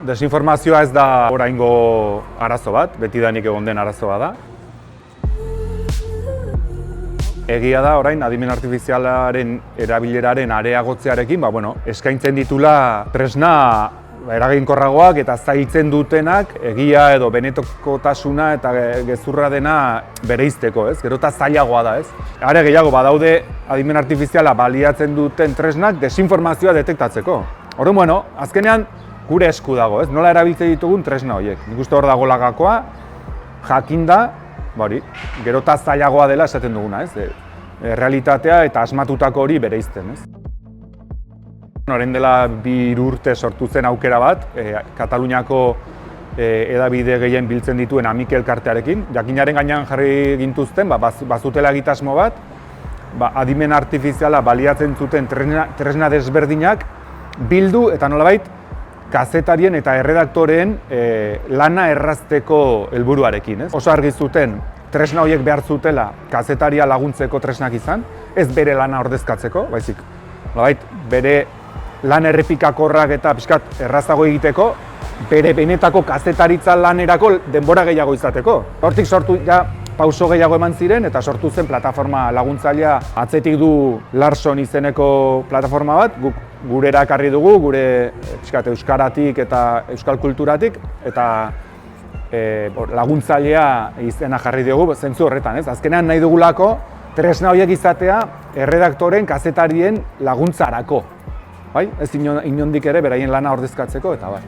Desinformazioa ez da oraingo arazo bat, betidanik egon den arazoa da. Egia da orain adimen artifizialaren erabileraren areagotzearekin, eskaintzen ditula tresna eraginkorragoak eta zailtzen dutenak egia edo benetokotasuna eta gezurra dena bereizteko, ez? Gero eta zailagoa da, ez? Are gehiago badaude adimen artifiziala baliatzen duten tresnak desinformazioa detektatzeko. Orduan, azkenean gure esku dago, ez? Nola erabiltzen ditugun tresna horiek. Nik uste hor dago gakoa, jakinda, gero eta zailagoa dela esaten duguna, ez? Realitatea eta asmatutako hori bereizten, ez? Orain dela 2 urte sortu zen aukera bat, Kataluniako hedabide gehien biltzen dituen Amike elkartearekin. Jakinaren gainean jarri gintuzten, bazutela egitasmo bat, adimen artifiziala baliatzen zuten tresna desberdinak bildu eta nolabait kazetarien eta erredaktoreen lana errazteko helburuarekin, ez? Oso argi zuten tresna horiek behar zutela kazetaria laguntzeko tresnak izan, ez bere lana ordezkatzeko, baizik, nolabait bere lan errepikakorrak eta pixkat errazago egiteko, bere benetako kazetaritza lanerako denbora gehiago izateko. Hortik sortu pauso gehiago eman ziren eta sortu zen plataforma laguntzailea atzetik du Larson izeneko plataforma bat, guk gurera ekarri dugu, gure euskaratik eta euskal kulturatik, eta laguntzailea izena jarri dugu zentzu horretan, ez? Azkenean nahi dugulako tresna horiek izatea erredaktoren, kazetarien laguntzarako. Ez inondik ere beraien lana ordezkatzeko eta bai.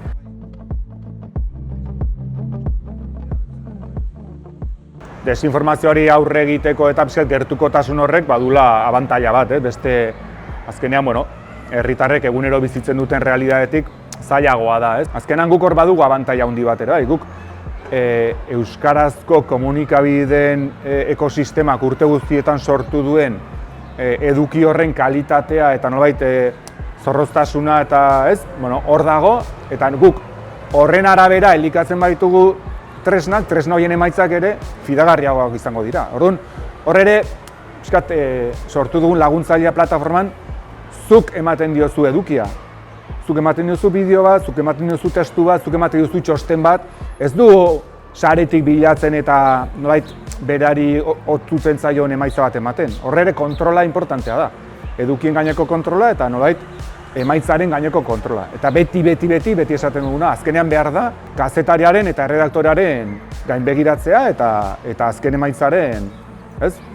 Desinformazioari aurre egiteko eta gertukotasun horrek badula abantaila bat, beste azkenean, herritarrek egunero bizitzen duten realitatetik zailagoa da, ez? Azkenean guk hor badugu abantaila handi bat ere, guk euskarazko komunikabideen ekosistemak urte guztietan sortu duen eduki horren kalitatea eta nolabait zorroztasuna eta hor dago, eta guk horren arabera elikatzen baitugu tresna horien emaitzak ere fidagarriagoak izango dira. Orduan, hor ere, sortu dugun laguntzailea plataforman, zuk ematen diozu edukia. Zuk ematen diozu bideo bat, zuk ematen diozu testu bat, zuk ematen diozu txosten bat, ez du saretik bilatzen eta nolait berari otutzen zaion emaitza bat ematen. Horre ere kontrola importantea da. Edukien gaineko kontrola eta nolait emaitzaren gaineko kontrola. Eta beti esaten duguna, azkenean behar da, kazetariaren eta erredaktorearen gainbegiratzea eta azken emaitzaren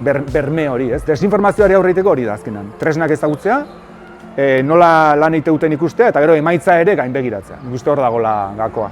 berme hori, ez? Desinformazioari aurreiteko hori da azkenan. Tresnak ezagutzea, nola lan egiten ikustea eta gero emaitza ere gainbegiratzea. Nik uste hor dagoela gakoa.